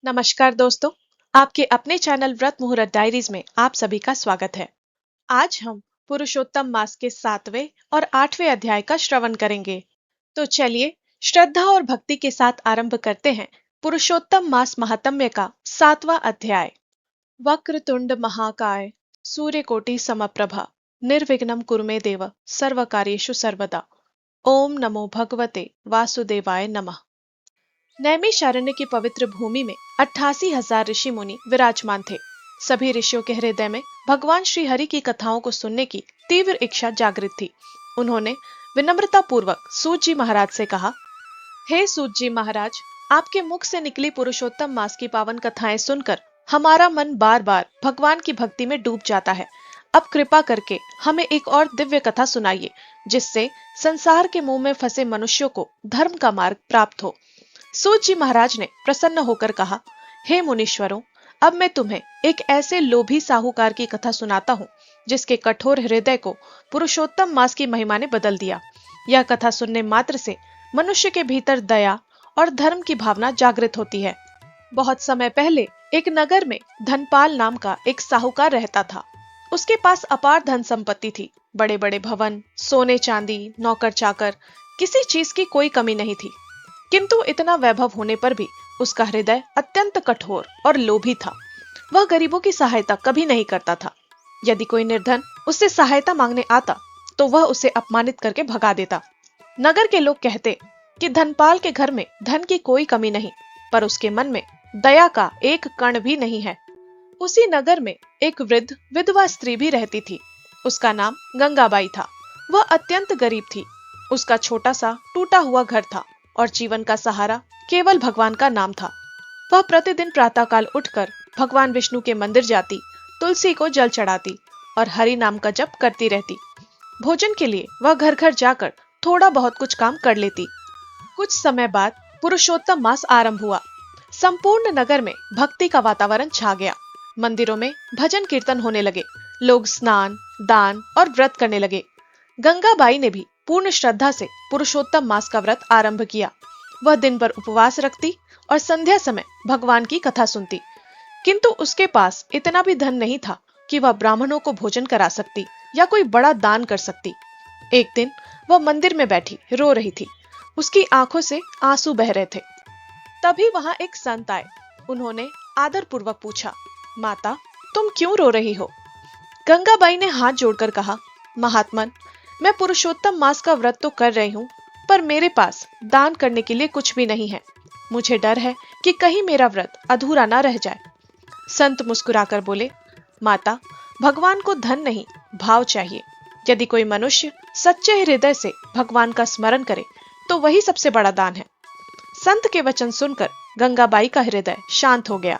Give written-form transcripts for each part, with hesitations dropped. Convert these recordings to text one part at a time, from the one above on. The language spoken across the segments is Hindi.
नमस्कार दोस्तों, आपके अपने चैनल व्रत मुहूर्त डायरीज में आप सभी का स्वागत है। आज हम पुरुषोत्तम मास के 7वें और 8वें अध्याय का श्रवण करेंगे। तो चलिए श्रद्धा और भक्ति के साथ आरंभ करते हैं पुरुषोत्तम मास महात्म्य का 7वां अध्याय। वक्रतुंड महाकाय सूर्यकोटि समप्रभा निर्विघ्नं कुरु मे देव सर्वकार्येषु सर्वदा। ओम नमो भगवते वासुदेवाय नमः। नैमिषारण्य की पवित्र भूमि में 88,000 ऋषि मुनि विराजमान थे। सभी ऋषियों के हृदय में भगवान श्री हरि की कथाओं को सुनने की तीव्र इच्छा जागृत थी। उन्होंने विनम्रता पूर्वक सूत जी महाराज से कहा, हे सूत जी महाराज, आपके मुख से निकली पुरुषोत्तम मास की पावन कथाएं सुनकर हमारा मन बार बार भगवान की भक्ति में डूब जाता है। अब कृपा करके हमें एक और दिव्य कथा सुनाइए, जिससे संसार के मुंह में फंसे मनुष्यों को धर्म का मार्ग प्राप्त हो। सूत जी महाराज ने प्रसन्न होकर कहा, हे मुनीश्वरों, अब मैं तुम्हें एक ऐसे लोभी साहूकार की कथा सुनाता हूँ जिसके कठोर हृदय को पुरुषोत्तम मास की महिमा ने बदल दिया। यह कथा सुनने मात्र से मनुष्य के भीतर दया और धर्म की भावना जागृत होती है। बहुत समय पहले एक नगर में धनपाल नाम का एक साहूकार रहता था। उसके पास अपार धन संपत्ति थी। बड़े बड़े भवन, सोने चांदी, नौकर चाकर, किसी चीज की कोई कमी नहीं थी। किंतु इतना वैभव होने पर भी उसका हृदय अत्यंत कठोर और लोभी था। वह गरीबों की सहायता कभी नहीं करता था। यदि कोई निर्धन उससे सहायता मांगने आता तो वह उसे अपमानित करके भगा देता। नगर के लोग कहते कि धनपाल के घर में धन की कोई कमी नहीं, पर उसके मन में दया का एक कण भी नहीं है। उसी नगर में एक वृद्ध विधवा स्त्री भी रहती थी। उसका नाम गंगाबाई था। वह अत्यंत गरीब थी। उसका छोटा सा टूटा हुआ घर था और जीवन का सहारा केवल भगवान का नाम था। वह प्रतिदिन प्रातःकाल उठकर भगवान विष्णु के मंदिर जाती, तुलसी को जल चढ़ाती और हरि नाम का जप करती रहती। भोजन के लिए वह घर घर जाकर थोड़ा बहुत कुछ काम कर लेती। कुछ समय बाद पुरुषोत्तम मास आरंभ हुआ। संपूर्ण नगर में भक्ति का वातावरण छा गया। मंदिरों में भजन कीर्तन होने लगे। लोग स्नान, दान और व्रत करने लगे। गंगाबाई ने भी पूर्ण श्रद्धा से पुरुषोत्तम मास का व्रत आरंभ किया। वह दिन भर उपवास रखती और संध्या समय भगवान की कथा सुनती। किंतु उसके पास इतना भी धन नहीं था कि वह ब्राह्मणों को भोजन करा सकती या कोई बड़ा दान कर सकती। एक दिन वह मंदिर में बैठी रो रही थी। उसकी आंखों से आंसू बह रहे थे। तभी वहां एक संत आए। उन्होंने आदर पूर्वक पूछा, माता, तुम क्यों रो रही हो? गंगाबाई ने हाथ जोड़कर कहा, महात्मन, मैं पुरुषोत्तम मास का व्रत तो कर रही हूँ, पर मेरे पास दान करने के लिए कुछ भी नहीं है। मुझे डर है कि कहीं मेरा व्रत अधूरा ना रह जाए। संत मुस्कुराकर बोले, माता, भगवान को धन नहीं, भाव चाहिए। यदि कोई मनुष्य सच्चे हृदय से भगवान का स्मरण करे तो वही सबसे बड़ा दान है। संत के वचन सुनकर गंगाबाई का हृदय शांत हो गया।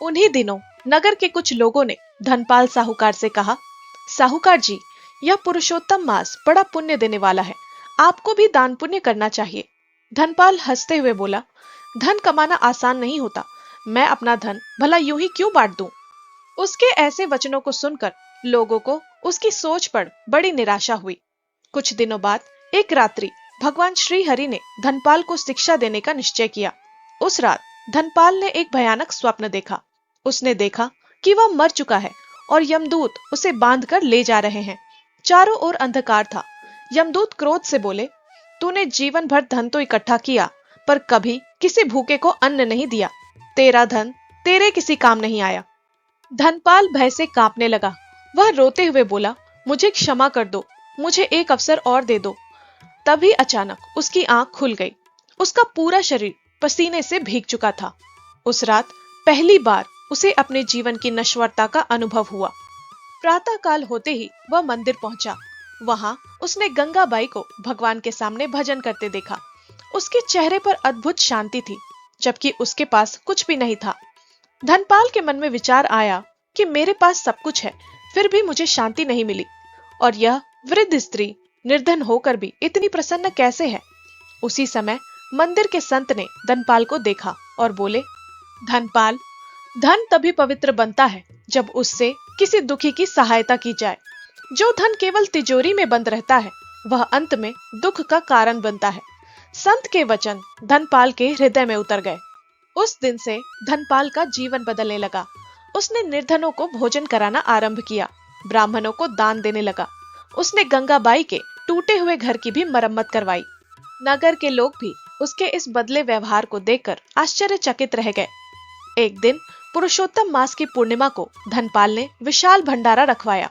उन्हीं दिनों नगर के कुछ लोगों ने धनपाल साहूकार से कहा, साहूकार जी, यह पुरुषोत्तम मास बड़ा पुण्य देने वाला है, आपको भी दान पुण्य करना चाहिए। धनपाल हंसते हुए बोला, धन कमाना आसान नहीं होता, मैं अपना धन भला यूं ही क्यों बांट दूं? उसके ऐसे वचनों को सुनकर लोगों को उसकी सोच पर बड़ी निराशा हुई। कुछ दिनों बाद एक रात्रि भगवान श्री हरि ने धनपाल को शिक्षा देने का निश्चय किया। उस रात धनपाल ने एक भयानक स्वप्न देखा। उसने देखा कि वह मर चुका है और यमदूत उसे बांधकर ले जा रहे हैं। चारों ओर अंधकार था। यमदूत क्रोध से बोले, तूने जीवन भर धन तो इकट्ठा किया, पर कभी किसी भूखे को अन्न नहीं दिया। तेरा धन तेरे किसी काम नहीं आया। धनपाल भय से कांपने लगा। वह रोते हुए बोला, मुझे क्षमा कर दो, मुझे एक अवसर और दे दो। तभी अचानक उसकी आंख खुल गई। उसका पूरा शरीर पसीने से भीग चुका था। उस रात पहली बार उसे अपने जीवन की नश्वरता का अनुभव हुआ। प्रातः काल होते ही वह मंदिर पहुंचा। वहां उसने गंगाबाई को भगवान के सामने भजन करते देखा। उसके चेहरे पर अद्भुत शांति थी, जबकि उसके पास कुछ भी नहीं था। धनपाल के मन में विचार आया कि मेरे पास सब कुछ है, फिर भी मुझे शांति नहीं मिली, और यह वृद्ध स्त्री निर्धन होकर भी इतनी प्रसन्न कैसे है? उसी समय मंदिर के संत ने धनपाल को देखा और बोले, धनपाल, धन तभी पवित्र बनता है जब उससे किसी दुखी की सहायता की जाए। जो धन केवल तिजोरी में बंद रहता है, वह अंत में दुख का कारण बनता है। संत के वचन धनपाल के हृदय में उतर गए। उस दिन से धनपाल का जीवन बदलने लगा। उसने निर्धनों को भोजन कराना आरंभ किया, ब्राह्मणों को दान देने लगा। उसने गंगाबाई के टूटे हुए घर की भी मरम्मत करवाई। नगर के लोग भी उसके इस बदले व्यवहार को देखकर आश्चर्यचकित रह गए। एक दिन पुरुषोत्तम मास की पूर्णिमा को धनपाल ने विशाल भंडारा रखवाया।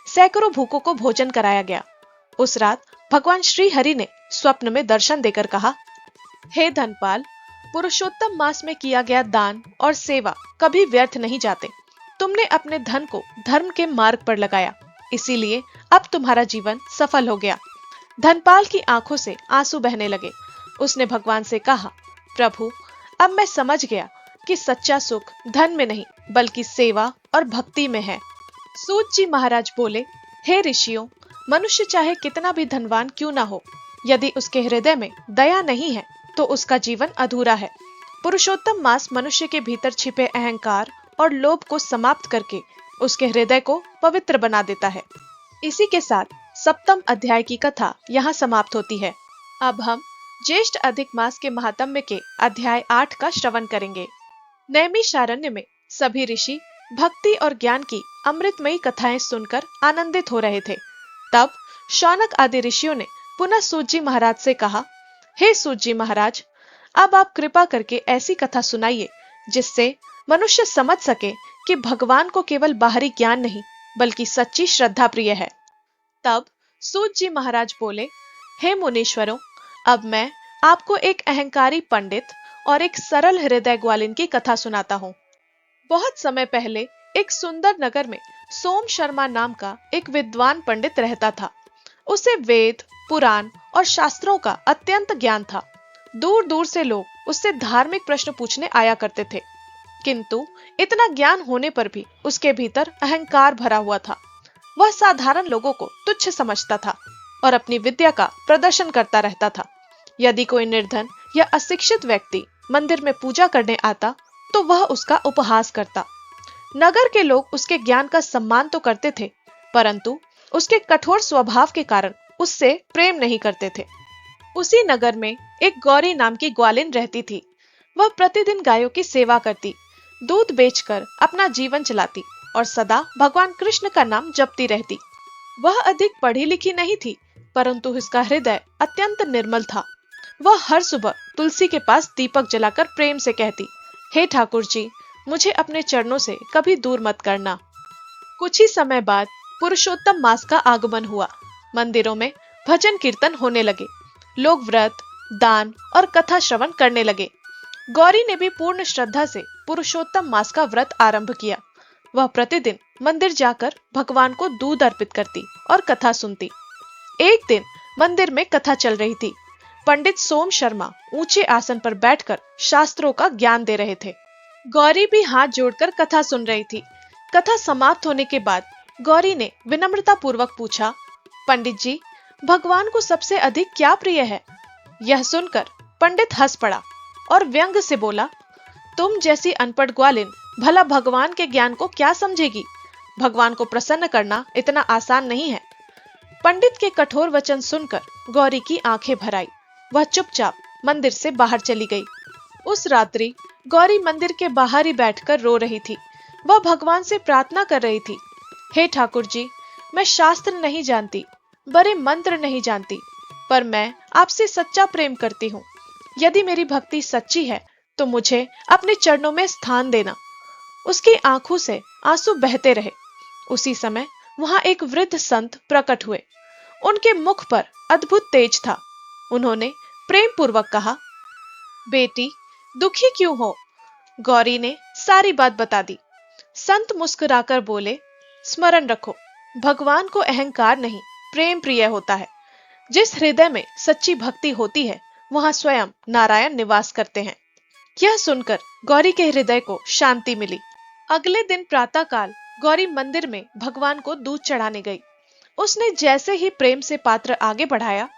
सैकड़ों भूखों को भोजन कराया गया। उस रात भगवान श्री हरि ने स्वप्न में दर्शन देकर कहा, हे धनपाल, पुरुषोत्तम मास में किया गया दान और सेवा कभी व्यर्थ नहीं जाते। तुमने अपने धन को धर्म के मार्ग पर लगाया, इसीलिए अब तुम्हारा जीवन सफल हो गया। धनपाल की आंखों से आंसू बहने लगे। उसने भगवान से कहा, प्रभु, अब मैं समझ गया कि सच्चा सुख धन में नहीं बल्कि सेवा और भक्ति में है। सूत जी महाराज बोले, हे ऋषियों, मनुष्य चाहे कितना भी धनवान क्यों ना हो, यदि उसके हृदय में दया नहीं है तो उसका जीवन अधूरा है। पुरुषोत्तम मास मनुष्य के भीतर छिपे अहंकार और लोभ को समाप्त करके उसके हृदय को पवित्र बना देता है। इसी के साथ सप्तम अध्याय की कथा यहाँ समाप्त होती है। अब हम ज्येष्ठ अधिक मास के महात्म्य के अध्याय 8 का श्रवण करेंगे। नैमिषारण्य में सभी ऋषि भक्ति और ज्ञान की अमृतमयी कथाएं सुनकर आनंदित हो रहे थे। तब शौनक आदि ऋषियों ने पुनः सूत जी महाराज से कहा, हे सूत जी महाराज, अब आप कृपा करके ऐसी कथा सुनाइए जिससे मनुष्य समझ सके कि भगवान को केवल बाहरी ज्ञान नहीं बल्कि सच्ची श्रद्धा प्रिय है। तब सूत जी महाराज बोले, हे मुनीश्वरों, अब मैं आपको एक अहंकारी पंडित और एक सरल हृदय ग्वालिन की कथा सुनाता हूँ। बहुत समय पहले एक सुंदर नगर में सोम शर्मा नाम का एक विद्वान पंडित रहता था। उसे वेद, पुराण और शास्त्रों का अत्यंत ज्ञान था। दूर दूर से लोग उससे धार्मिक प्रश्न पूछने आया करते थे, किंतु इतना ज्ञान होने पर भी उसके भीतर अहंकार भरा हुआ था। वह साधारण लोगों को तुच्छ समझता था और अपनी विद्या का प्रदर्शन करता रहता था। यदि कोई निर्धन या अशिक्षित व्यक्ति मंदिर में पूजा करने आता तो वह उसका उपहास करता। नगर के लोग उसके ज्ञान का सम्मान तो करते थे, परंतु उसके कठोर स्वभाव के कारण उससे प्रेम नहीं करते थे। उसी नगर में एक गौरी नाम की ग्वालिन रहती थी। वह प्रतिदिन गायों की सेवा करती, दूध बेचकर अपना जीवन चलाती और सदा भगवान कृष्ण का नाम जपती रहती। वह अधिक पढ़ी लिखी नहीं थी, परंतु उसका हृदय अत्यंत निर्मल था। वह हर सुबह तुलसी के पास दीपक जलाकर प्रेम से कहती, हे ठाकुर जी, मुझे अपने चरणों से कभी दूर मत करना। कुछ ही समय बाद पुरुषोत्तम मास का आगमन हुआ। मंदिरों में भजन कीर्तन होने लगे। लोग व्रत, दान और कथा श्रवण करने लगे। गौरी ने भी पूर्ण श्रद्धा से पुरुषोत्तम मास का व्रत आरंभ किया। वह प्रतिदिन मंदिर जाकर भगवान को दूध अर्पित करती और कथा सुनती। एक दिन मंदिर में कथा चल रही थी। पंडित सोम शर्मा ऊंचे आसन पर बैठकर शास्त्रों का ज्ञान दे रहे थे। गौरी भी हाथ जोड़कर कथा सुन रही थी। कथा समाप्त होने के बाद गौरी ने विनम्रता पूर्वक पूछा, पंडित जी, भगवान को सबसे अधिक क्या प्रिय है? यह सुनकर पंडित हंस पड़ा और व्यंग से बोला, तुम जैसी अनपढ़ ग्वालिन भला भगवान के ज्ञान को क्या समझेगी? भगवान को प्रसन्न करना इतना आसान नहीं है। पंडित के कठोर वचन सुनकर गौरी की आंखें भर आई। वह चुपचाप मंदिर से बाहर चली गई। उस रात्रि गौरी मंदिर के बाहर ही बैठकर रो रही थी। वह भगवान से प्रार्थना कर रही थी, हे ठाकुर जी, मैं शास्त्र नहीं जानती, बड़े मंत्र नहीं जानती, पर मैं आपसे सच्चा प्रेम करती हूँ। यदि मेरी भक्ति सच्ची है तो मुझे अपने चरणों में स्थान देना। उसकी आंखों से आंसू बहते रहे। उसी समय वहां एक वृद्ध संत प्रकट हुए। उनके मुख पर अद्भुत तेज था। उन्होंने प्रेम पूर्वक कहा, बेटी, दुखी क्यों हो? गौरी ने सारी बात बता दी। संत मुस्कुराकर बोले, स्मरण रखो, भगवान को अहंकार नहीं, प्रेम प्रिय होता है। जिस हृदय में सच्ची भक्ति होती है वहां स्वयं नारायण निवास करते हैं। यह सुनकर गौरी के हृदय को शांति मिली। अगले दिन प्रातःकाल गौरी मंदिर में भगवान को दूध चढ़ाने गई। उसने जैसे ही प्रेम से पात्र आगे बढ़ाया,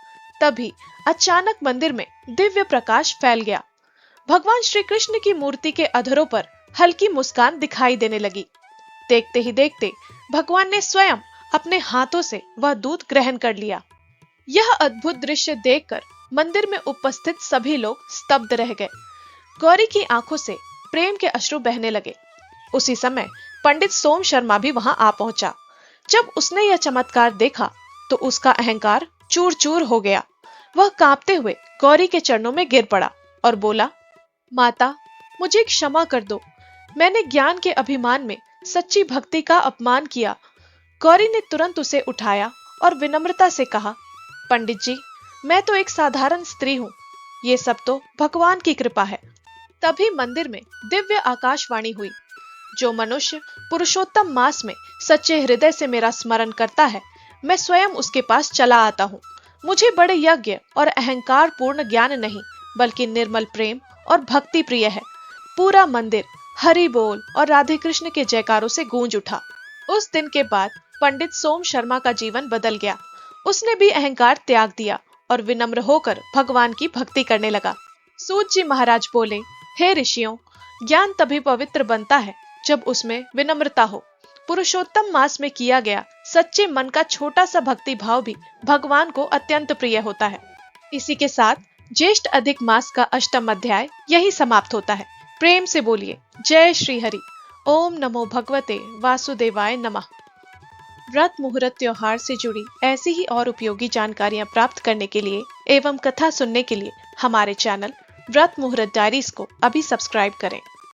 तभी अचानक मंदिर में दिव्य प्रकाश फैल गया। भगवान श्री कृष्ण की मूर्ति के अधरों पर हल्की मुस्कान दिखाई देने लगी। देखते ही देखते भगवान ने स्वयं अपने हाथों से वह दूध ग्रहण कर लिया। यह अद्भुत दृश्य देखकर मंदिर में उपस्थित सभी लोग स्तब्ध रह गए। गौरी की आंखों से प्रेम के अश्रु बहने लगे। उसी समय पंडित सोम शर्मा भी वहां आ पहुंचा। जब उसने यह चमत्कार देखा तो उसका अहंकार चूर चूर हो गया। वह कांपते हुए गौरी के चरणों में गिर पड़ा और बोला, माता, मुझे क्षमा कर दो। मैंने ज्ञान के अभिमान में सच्ची भक्ति का अपमान किया। गौरी ने तुरंत उसे उठाया और विनम्रता से कहा, पंडित जी, मैं तो एक साधारण स्त्री हूँ। ये सब तो भगवान की कृपा है। तभी मंदिर में दिव्य आकाशवाणी हुई, जो मनुष्य पुरुषोत्तम मास में सच्चे हृदय से मेरा स्मरण करता है, मैं स्वयं उसके पास चला आता हूँ। मुझे बड़े यज्ञ और अहंकार पूर्ण ज्ञान नहीं, बल्कि निर्मल प्रेम और भक्ति प्रिय है। पूरा मंदिर हरि बोल और राधे कृष्ण के जयकारों से गूंज उठा। उस दिन के बाद पंडित सोम शर्मा का जीवन बदल गया। उसने भी अहंकार त्याग दिया और विनम्र होकर भगवान की भक्ति करने लगा। सूत जी महाराज बोले, हे ऋषियों, ज्ञान तभी पवित्र बनता है जब उसमें विनम्रता हो। पुरुषोत्तम मास में किया गया सच्चे मन का छोटा सा भक्ति भाव भी भगवान को अत्यंत प्रिय होता है। इसी के साथ ज्येष्ठ अधिक मास का अष्टम अध्याय यही समाप्त होता है। प्रेम से बोलिए जय श्री हरि। ओम नमो भगवते वासुदेवाय नमः। व्रत मुहूर्त त्योहार से जुड़ी ऐसी ही और उपयोगी जानकारियां प्राप्त करने के लिए एवं कथा सुनने के लिए हमारे चैनल व्रत मुहूर्त डायरीज को अभी सब्सक्राइब करें।